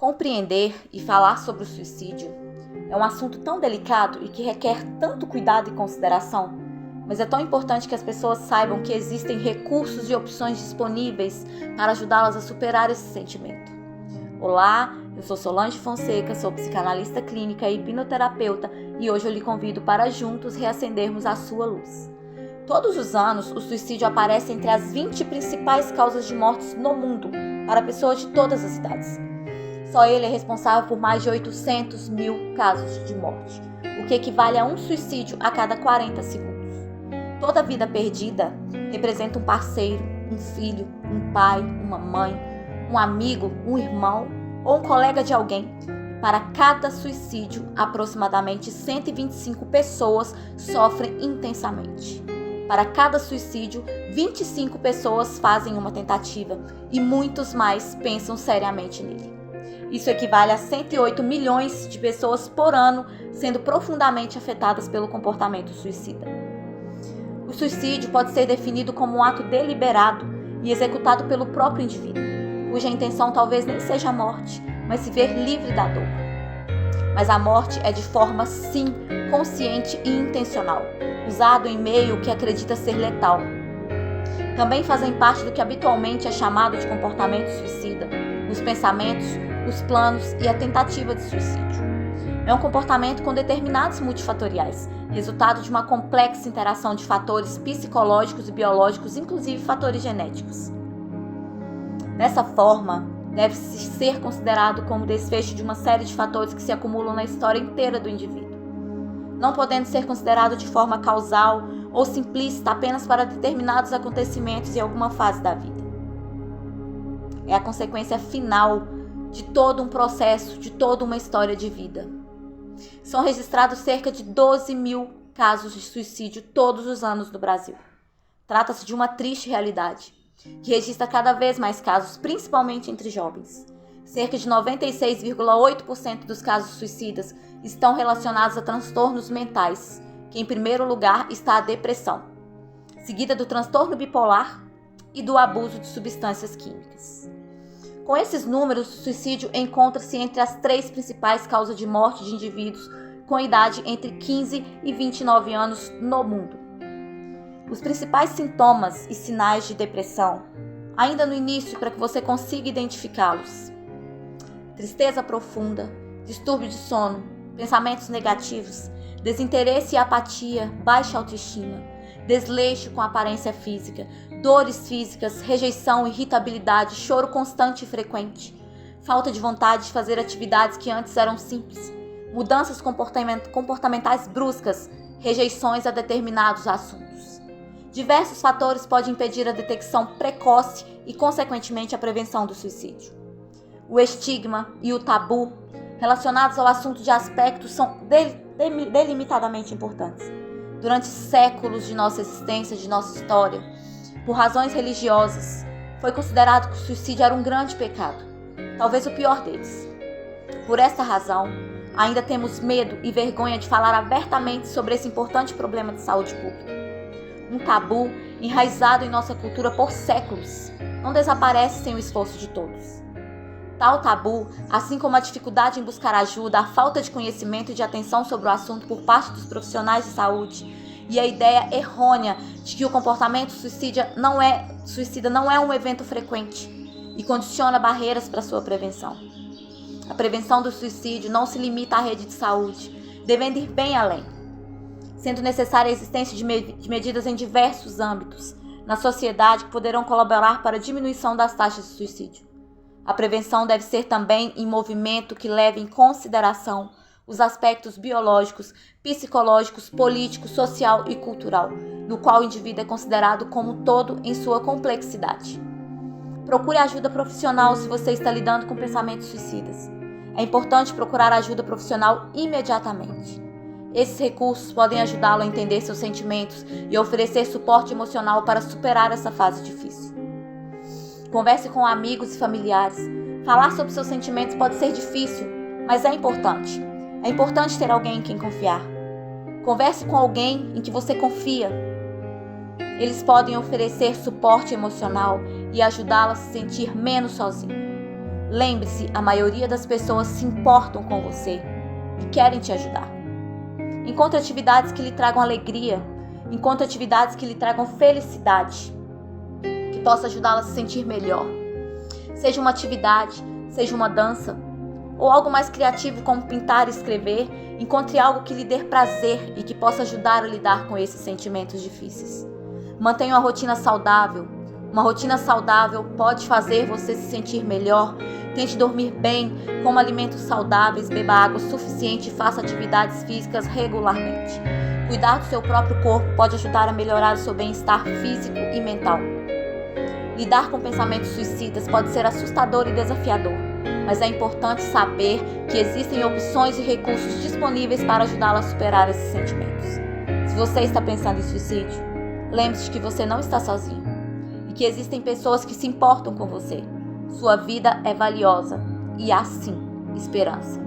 Compreender e falar sobre o suicídio é um assunto tão delicado e que requer tanto cuidado e consideração, mas é tão importante que as pessoas saibam que existem recursos e opções disponíveis para ajudá-las a superar esse sentimento. Olá, eu sou Solange Fonseca, sou psicanalista clínica e hipnoterapeuta e hoje eu lhe convido para juntos reacendermos a sua luz. Todos os anos, o suicídio aparece entre as 20 principais causas de mortes no mundo para pessoas de todas as idades. Só ele é responsável por mais de 800 mil casos de morte, o que equivale a um suicídio a cada 40 segundos. Toda vida perdida representa um parceiro, um filho, um pai, uma mãe, um amigo, um irmão ou um colega de alguém. Para cada suicídio, aproximadamente 125 pessoas sofrem intensamente. Para cada suicídio, 25 pessoas fazem uma tentativa e muitos mais pensam seriamente nele. Isso equivale a 108 milhões de pessoas por ano sendo profundamente afetadas pelo comportamento suicida. O suicídio pode ser definido como um ato deliberado e executado pelo próprio indivíduo, cuja intenção talvez nem seja a morte, mas se ver livre da dor. Mas a morte é de forma, sim, consciente e intencional, usado em meio que acredita ser letal. Também fazem parte do que habitualmente é chamado de comportamento suicida, os pensamentos, os planos e a tentativa de suicídio. É um comportamento com determinados multifatoriais, resultado de uma complexa interação de fatores psicológicos e biológicos, inclusive fatores genéticos. Dessa forma, deve-se ser considerado como desfecho de uma série de fatores que se acumulam na história inteira do indivíduo, não podendo ser considerado de forma causal ou simplista apenas para determinados acontecimentos em alguma fase da vida. É a consequência final de todo um processo, de toda uma história de vida. São registrados cerca de 12 mil casos de suicídio todos os anos no Brasil. Trata-se de uma triste realidade, que registra cada vez mais casos, principalmente entre jovens. Cerca de 96,8% dos casos suicidas estão relacionados a transtornos mentais, que em primeiro lugar está a depressão, seguida do transtorno bipolar e do abuso de substâncias químicas. Com esses números, o suicídio encontra-se entre as 3 principais causas de morte de indivíduos com idade entre 15 e 29 anos no mundo. Os principais sintomas e sinais de depressão, ainda no início para que você consiga identificá-los: tristeza profunda, distúrbio de sono, pensamentos negativos, desinteresse e apatia, baixa autoestima, desleixo com a aparência física, dores físicas, rejeição, irritabilidade, choro constante e frequente, falta de vontade de fazer atividades que antes eram simples, mudanças comportamentais bruscas, rejeições a determinados assuntos. Diversos fatores podem impedir a detecção precoce e, consequentemente, a prevenção do suicídio. O estigma e o tabu relacionados ao assunto de aspectos são delimitadamente importantes. Durante séculos de nossa existência, de nossa história, por razões religiosas, foi considerado que o suicídio era um grande pecado, talvez o pior deles. Por esta razão, ainda temos medo e vergonha de falar abertamente sobre esse importante problema de saúde pública. Um tabu enraizado em nossa cultura por séculos, não desaparece sem o esforço de todos. Tal tabu, assim como a dificuldade em buscar ajuda, a falta de conhecimento e de atenção sobre o assunto por parte dos profissionais de saúde e a ideia errônea de que o comportamento suicida não é um evento frequente e condiciona barreiras para sua prevenção. A prevenção do suicídio não se limita à rede de saúde, devendo ir bem além, sendo necessária a existência de medidas em diversos âmbitos na sociedade que poderão colaborar para a diminuição das taxas de suicídio. A prevenção deve ser também em movimento que leve em consideração os aspectos biológicos, psicológicos, políticos, social e cultural, no qual o indivíduo é considerado como todo em sua complexidade. Procure ajuda profissional se você está lidando com pensamentos suicidas. É importante procurar ajuda profissional imediatamente. Esses recursos podem ajudá-lo a entender seus sentimentos e oferecer suporte emocional para superar essa fase difícil. Converse com amigos e familiares. Falar sobre seus sentimentos pode ser difícil, mas é importante. É importante ter alguém em quem confiar. Converse com alguém em que você confia. Eles podem oferecer suporte emocional e ajudá-lo a se sentir menos sozinho. Lembre-se, a maioria das pessoas se importam com você e querem te ajudar. Encontre atividades que lhe tragam alegria. Encontre atividades que lhe tragam felicidade, que possa ajudá-la a se sentir melhor. Seja uma atividade, seja uma dança, ou algo mais criativo como pintar e escrever, encontre algo que lhe dê prazer e que possa ajudar a lidar com esses sentimentos difíceis. Mantenha uma rotina saudável. Uma rotina saudável pode fazer você se sentir melhor. Tente dormir bem, coma alimentos saudáveis, beba água suficiente e faça atividades físicas regularmente. Cuidar do seu próprio corpo pode ajudar a melhorar o seu bem-estar físico e mental. Lidar com pensamentos suicidas pode ser assustador e desafiador, mas é importante saber que existem opções e recursos disponíveis para ajudá-la a superar esses sentimentos. Se você está pensando em suicídio, lembre-se que você não está sozinho e que existem pessoas que se importam com você. Sua vida é valiosa e há sim esperança.